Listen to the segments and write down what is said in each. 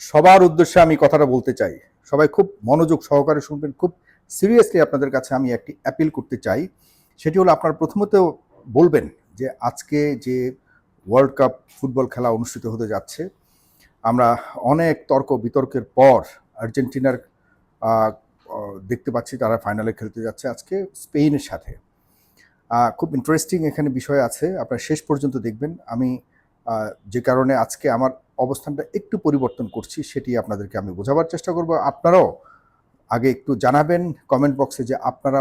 সবার উদ্দেশ্যে আমি কথাটা বলতে চাই। সবাই খুব মনোযোগ সহকারে শুনবেন। খুব সিরিয়াসলি আপনাদের কাছে আমি একটি অ্যাপিল করতে চাই। সেটি হলো আপনারা প্রথমত বলবেন যে আজকে যে ওয়ার্ল্ড কাপ ফুটবল খেলা অনুষ্ঠিত হতে যাচ্ছে, আমরা অনেক তর্ক বিতর্কের পর আর্জেন্টিনার আ অ দেখতে পাচ্ছি তারা ফাইনালে খেলতে যাচ্ছে আজকে স্পেনের সাথে। খুব ইন্টারেস্টিং এখানে বিষয় আছে। আপনারা শেষ পর্যন্ত দেখবেন। আমি যে কারণে আজকে আমার অবস্থানটা একটু পরিবর্তন করছি, সেটি আপনাদেরকে আমি বোঝাবার চেষ্টা করব। আপনারাও আগে একটু জানাবেন কমেন্ট বক্সে যে আপনারা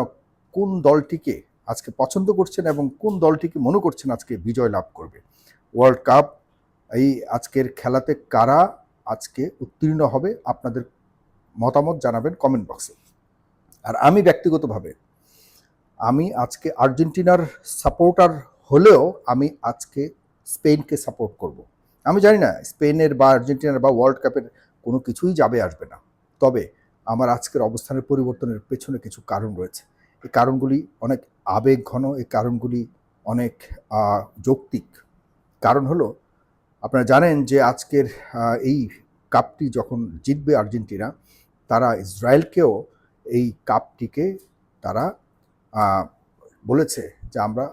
কোন দলটিকে আজকে পছন্দ করছেন এবং কোন দলটিকে মনে করছেন আজকে বিজয় লাভ করবে। ওয়ার্ল্ড কাপ এই আজকের খেলাতে কারা আজকে উত্তীর্ণ হবে, আপনাদের মতামত জানাবেন কমেন্ট বক্সে। আর আমি ব্যক্তিগতভাবে আমি আজকে আর্জেন্টিনার সাপোর্টার হলেও আমি আজকে স্পেনকে সাপোর্ট করব। আমি জানি না স্পেনের বা আর্জেন্টিনার বা ওয়ার্ল্ড কাপের কোনো কিছুই যাবে আসবে না, তবে আমার আজকের অবস্থানের পরিবর্তনের পেছনে কিছু কারণ রয়েছে। এই কারণগুলি অনেক আবেগ ঘন, এই কারণগুলি অনেক যৌক্তিক। কারণ হলো, আপনারা জানেন যে আজকের এই কাপটি যখন জিতবে আর্জেন্টিনা, তারা ইসরায়েলকেও এই কাপটিকে তারা বলেছে যে আমরা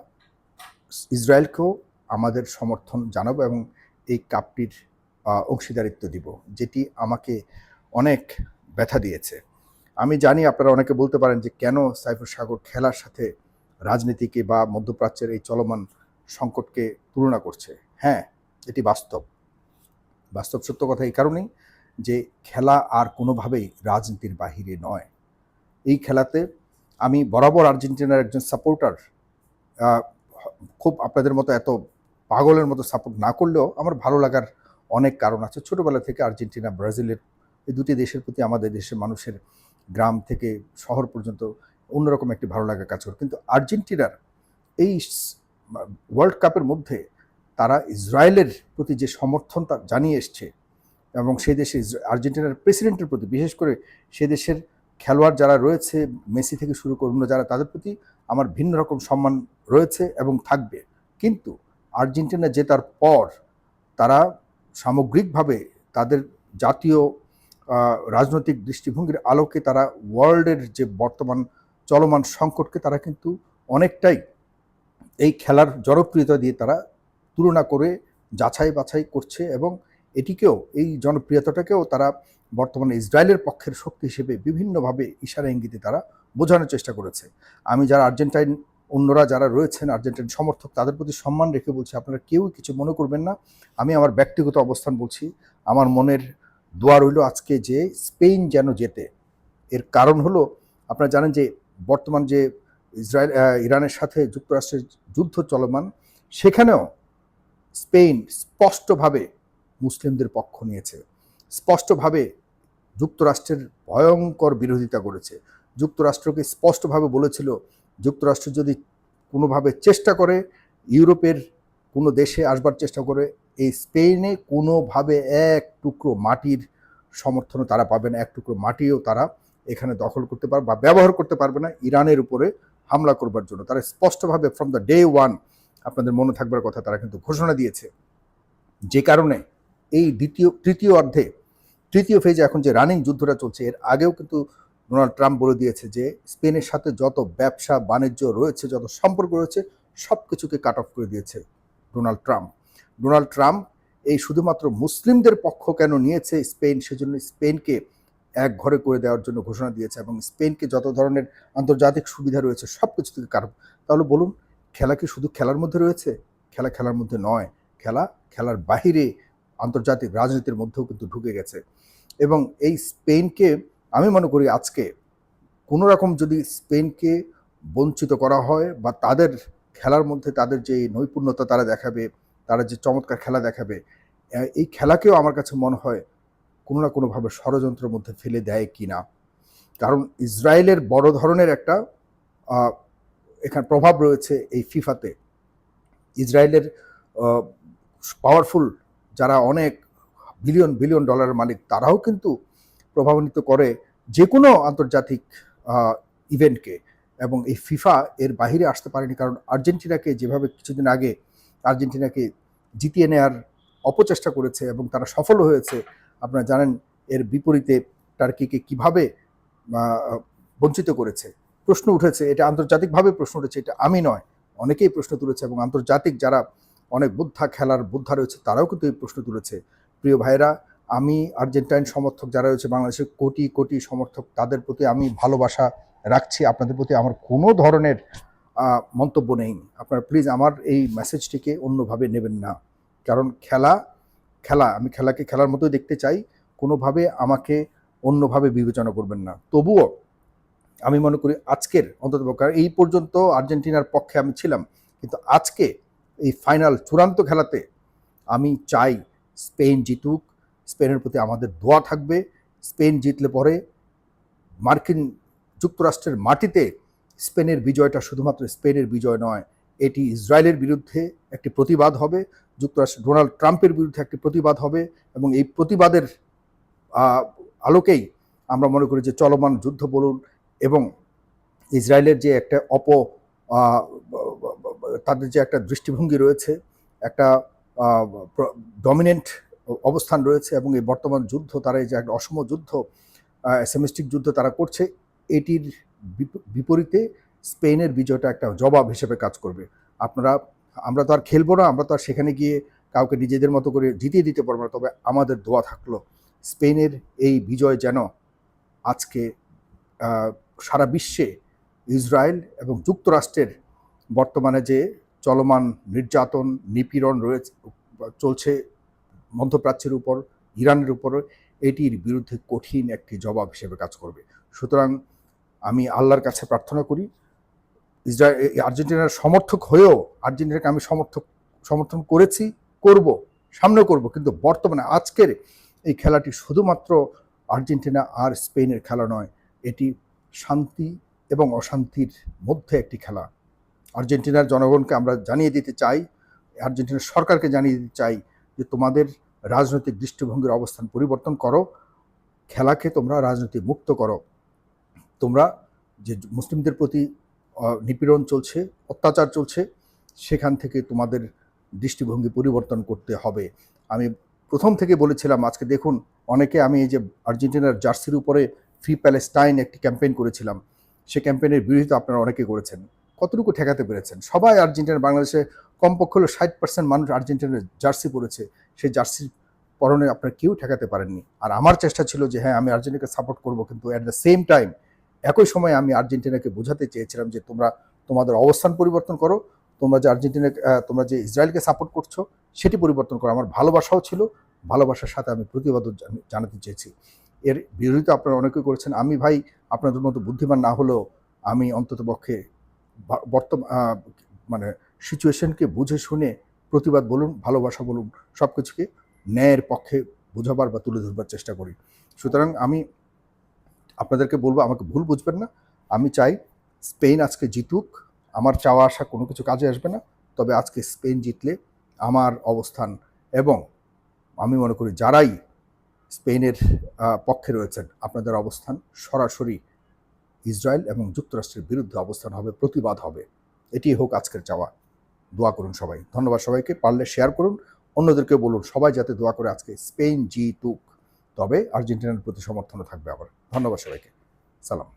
ইসরায়েলকেও আমাদের সমর্থন জানাবো এবং এই কাপটির অংশীদারিত্ব দিব, যেটি আমাকে অনেক ব্যথা দিয়েছে। আমি জানি আপনারা অনেকে বলতে পারেন যে কেন সাইফুর সাগর খেলার সাথে রাজনীতিকে বা মধ্যপ্রাচ্যের এই চলমান সংকটকে তুলনা করছে। হ্যাঁ, এটি বাস্তব সত্য কথা এই কারণেই যে খেলা আর কোনোভাবেই রাজনীতির বাহিরে নয়। এই খেলাতে আমি বরাবর আর্জেন্টিনার একজন সাপোর্টার। খুব আপনাদের মতো এত পাগলের মতো সাপোর্ট না করলেও আমার ভালো লাগার অনেক কারণ আছে। ছোটোবেলা থেকে আর্জেন্টিনা, ব্রাজিলের এই দুটি দেশের প্রতি আমাদের দেশের মানুষের গ্রাম থেকে শহর পর্যন্ত অন্যরকম একটি ভালো লাগা কাজ করে। কিন্তু আর্জেন্টিনার এই ওয়ার্ল্ড কাপের মধ্যে তারা ইসরায়েলের প্রতি যে সমর্থন জানিয়ে এসছে এবং সেই দেশে আর্জেন্টিনার প্রেসিডেন্টের প্রতি, বিশেষ করে সে দেশের খেলোয়াড় যারা রয়েছে, মেসি থেকে শুরু করে অন্য যারা, তাদের প্রতি আমার ভিন্ন রকম সম্মান রয়েছে এবং থাকবে। কিন্তু আর্জেন্টিনা জেতার পর তারা সামগ্রিকভাবে তাদের জাতীয় রাজনৈতিক দৃষ্টিভঙ্গির আলোকে তারা ওয়ার্ল্ডের যে বর্তমান চলমান সংকটকে তারা কিন্তু অনেকটাই এই খেলার জনপ্রিয়তা দিয়ে তারা তুলনা করে যাচাই বাছাই করছে এবং এটিকেও, এই জনপ্রিয়তাটাকেও তারা বর্তমানে ইসরায়েলের পক্ষের শক্তি হিসেবে বিভিন্নভাবে ইশারা ইঙ্গিতে তারা বোঝানোর চেষ্টা করেছে। আমি যারা আর্জেন্টাইন, অন্যরা যারা রয়েছেন আর্জেন্টাইন সমর্থক, তাদের প্রতি সম্মান রেখে বলছি, আপনারা কেউ কিছু মনে করবেন না। আমি আমার ব্যক্তিগত অবস্থান বলছি। আমার মনের দোয়া রইল আজকে যে স্পেন যেন জেতে। এর কারণ হলো, আপনারা জানেন যে বর্তমান যে ইরানের সাথে যুক্তরাষ্ট্রের যুদ্ধ চলমান, সেখানেও স্পেন স্পষ্টভাবে মুসলিমদের পক্ষ নিয়েছে, স্পষ্টভাবে যুক্তরাষ্ট্রের ভয়ঙ্কর বিরোধিতা করেছে। যুক্তরাষ্ট্রকে স্পষ্টভাবে বলেছিল, যুক্তরাষ্ট্র যদি কোনোভাবে চেষ্টা করে ইউরোপের কোনো দেশে আসবার চেষ্টা করে, এই স্পেনে কোনোভাবে এক টুকরো মাটির সমর্থনও তারা পাবে না, এক টুকরো মাটিও তারা এখানে দখল করতে পারবে বা ব্যবহার করতে পারবে না ইরানের উপরে হামলা করবার জন্য। তারা স্পষ্টভাবে ফ্রম দ্য ডে ওয়ান, আপনাদের মনে থাকবার কথা, তারা কিন্তু ঘোষণা দিয়েছে। যে কারণে এই তৃতীয় অর্ধে, তৃতীয় ফেজে এখন যে রানিং যুদ্ধটা চলছে, এর আগেও কিন্তু ডোনাল্ড ট্রাম্প বলে দিয়েছে যে স্পেনের সাথে যত ব্যবসা বাণিজ্য রয়েছে, যত সম্পর্ক রয়েছে, সব কিছুকে কাট অফ করে দিয়েছে ডোনাল্ড ট্রাম্প এই শুধুমাত্র মুসলিমদের পক্ষ কেন নিয়েছে স্পেন, সেজন্য স্পেনকে এক ঘরে করে দেওয়ার জন্য ঘোষণা দিয়েছে এবং স্পেনকে যত ধরনের আন্তর্জাতিক সুবিধা রয়েছে সব কিছু থেকে কাট অফ। তাহলে বলুন, খেলা কি শুধু খেলার মধ্যে রয়েছে? খেলা খেলার মধ্যে নয়, খেলা খেলার বাহিরে আন্তর্জাতিক রাজনীতির মধ্যেও কিন্তু ঢুকে গেছে। এবং এই স্পেনকে আমি মনে করি আজকে কোনো রকম যদি স্পেনকে বঞ্চিত করা হয় বা তাদের খেলার মধ্যে তাদের যে নৈপুণ্যতা তারা দেখাবে, তারা যে চমৎকার খেলা দেখাবে, এই খেলাকেও আমার কাছে মনে হয় কোনো না কোনোভাবে ষড়যন্ত্রের মধ্যে ফেলে দেয় কি না। কারণ ইসরায়েলের বড় ধরনের একটা এখানে প্রভাব রয়েছে এই ফিফাতে। ইসরায়েলের পাওয়ারফুল যারা অনেক বিলিয়ন বিলিয়ন ডলারের মালিক, তারাও কিন্তু প্রভাবান্বিত করে যে কোনো আন্তর্জাতিক ইভেন্টকে, এবং এই ফিফা এর বাহিরে আসতে পারেনি। কারণ আর্জেন্টিনাকে যেভাবে কিছুদিন আগে আর্জেন্টিনাকে জিতিয়ে নেওয়ার অপচেষ্টা করেছে এবং তারা সফল হয়েছে, আপনারা জানেন এর বিপরীতে টার্কিকে কিভাবে বঞ্চিত করেছে। প্রশ্ন উঠেছে, এটা আন্তর্জাতিকভাবে প্রশ্ন উঠেছে, এটা আমি নয়, অনেকেই প্রশ্ন তুলেছে এবং আন্তর্জাতিক যারা অনেক খেলার বোদ্ধা রয়েছে তারাও কিন্তু এই প্রশ্ন তুলেছে। প্রিয় ভাইরা, আমি আর্জেন্টাইন সমর্থক যারা রয়েছে বাংলাদেশের কোটি কোটি সমর্থক, তাদের প্রতি আমি ভালোবাসা রাখছি। আপনাদের প্রতি আমার কোনো ধরনের মন্তব্য নেই। আপনারা প্লিজ আমার এই মেসেজটিকে অন্যভাবে নেবেন না, কারণ খেলা আমি খেলাকে খেলার মতোই দেখতে চাই। কোনোভাবে আমাকে অন্যভাবে বিবেচনা করবেন না। তবুও আমি মনে করি আজকের অন্ততপক্ষে, এই পর্যন্ত আর্জেন্টিনার পক্ষে আমি ছিলাম, কিন্তু আজকে এই ফাইনাল চূড়ান্ত খেলাতে আমি চাই স্পেন জিতুক। স্পেনের প্রতি আমাদের দোয়া থাকবে। স্পেন জিতলে পরে মার্কিন যুক্তরাষ্ট্রের মাটিতে স্পেনের বিজয়টা শুধুমাত্র স্পেনের বিজয় নয়, এটি ইসরায়েলের বিরুদ্ধে একটি প্রতিবাদ হবে, যুক্তরাষ্ট্র ডোনাল্ড ট্রাম্পের বিরুদ্ধে একটি প্রতিবাদ হবে, এবং এই প্রতিবাদের আলোকেই আমরা মনে করি যে চলমান যুদ্ধ বলুন এবং ইসরায়েলের যে একটা তাদের যে একটা দৃষ্টিভঙ্গি রয়েছে, একটা ডমিনেন্ট অবস্থান রয়েছে, এবং এই বর্তমান যুদ্ধ তারা এই যে একটা অসম যুদ্ধ, সেমিস্টিক যুদ্ধ তারা করছে, এটির বিপরীতে স্পেনের বিজয়টা একটা জবাব হিসেবে কাজ করবে। আমরা তো আর খেলবো না, আমরা তো আর সেখানে গিয়ে কাউকে নিজেদের মতো করে জিতিয়ে দিতে পারবো না, তবে আমাদের দোয়া থাকলো স্পেনের এই বিজয় যেন আজকে সারা বিশ্বে ইসরায়েল এবং যুক্তরাষ্ট্রের বর্তমানে যে চলমান নির্যাতন নিপীড়ন চলছে মধ্যপ্রাচ্যের উপর, ইরানের উপর, এটির বিরুদ্ধে কঠিন একটি জবাব হিসেবে কাজ করবে। সুতরাং আমি আল্লাহর কাছে প্রার্থনা করি, আর্জেন্টিনার সমর্থক হয়েও আর্জেন্টিনাকে আমি সমর্থন করেছি, করব, সামনেও করব, কিন্তু বর্তমানে আজকের এই খেলাটি শুধুমাত্র আর্জেন্টিনা আর স্পেনের খেলা নয়, এটি শান্তি এবং অশান্তির মধ্যে একটি খেলা। আর্জেন্টিনার জনগণকে আমরা জানিয়ে দিতে চাই, আর্জেন্টিনার সরকারকে জানিয়ে দিতে চাই যে তোমাদের রাজনৈতিক দৃষ্টিভঙ্গির অবস্থান পরিবর্তন করো, খেলাকে তোমরা রাজনীতি মুক্ত করো। তোমরা যে মুসলিমদের প্রতি নিপীড়ন চলছে, অত্যাচার চলছে, সেখান থেকে তোমাদের দৃষ্টিভঙ্গি পরিবর্তন করতে হবে। আমি প্রথম থেকে বলেছিলাম, আজকে দেখুন অনেকে, আমি এই যে আর্জেন্টিনার জার্সির উপরে ফ্রি প্যালেস্টাইন একটি ক্যাম্পেইন করেছিলাম, সে ক্যাম্পেইনের বিরোধিতা আপনারা অনেকে করেছেন। কতটুকু ঠেকাতে পেরেছেন? সবাই আর্জেন্টিনার, বাংলাদেশে কমপক্ষে হলো 60% মানুষ আর্জেন্টিনার জার্সি পরেছে, সেই জার্সির পরনে আপনারা কেউ ঠেকাতে পারেননি। আর আমার চেষ্টা ছিল যে হ্যাঁ, আমি আর্জেন্টিনাকে সাপোর্ট করব, কিন্তু অ্যাট দ্য সেম টাইম একই সময় আমি আর্জেন্টিনাকে বোঝাতে চেয়েছিলাম যে তোমরা তোমাদের অবস্থান পরিবর্তন করো, তোমরা যে ইসরায়েলকে সাপোর্ট করছো সেটি পরিবর্তন করো। আমার ভালোবাসাও ছিল, ভালোবাসার সাথে আমি প্রতিবাদও জানাতে চেয়েছি। এর বিরোধিতা আপনারা অনেকেই করেছেন। আমি ভাই আপনাদের মতো বুদ্ধিমান না হলেও আমি অন্ততপক্ষে মানে সিচুয়েশনকে বুঝে শুনে প্রতিবাদ বলুন, ভালোবাসা বলুন, সব কিছুকে ন্যায়ের পক্ষে বোঝাবার বা তুলে ধরবার চেষ্টা করি। সুতরাং আমি আপনাদেরকে বলবো, আমাকে ভুল বুঝবেন না, আমি চাই স্পেন আজকে জিতুক। আমার চাওয়া আসা কোনো কিছু কাজে আসবে না, তবে আজকে স্পেন জিতলে আমার অবস্থান, এবং আমি মনে করি যারাই স্পেনের পক্ষে রয়েছেন আপনাদের অবস্থান সরাসরি ইসরায়েল এবং যুক্তরাষ্ট্রের বিরুদ্ধে অবস্থান হবে, প্রতিবাদ হবে। এটি হোক আজকের চাওয়া। দোয়া করুন সবাই। ধন্যবাদ সবাইকে। পারলে শেয়ার করুন, অন্যদেরকে বলুন সবাই যাতে দোয়া করে আজকে স্পেন জিতুক, তবে আর্জেন্টিনার প্রতি সমর্থনও থাকবে আবার। ধন্যবাদ সবাইকে। সালাম।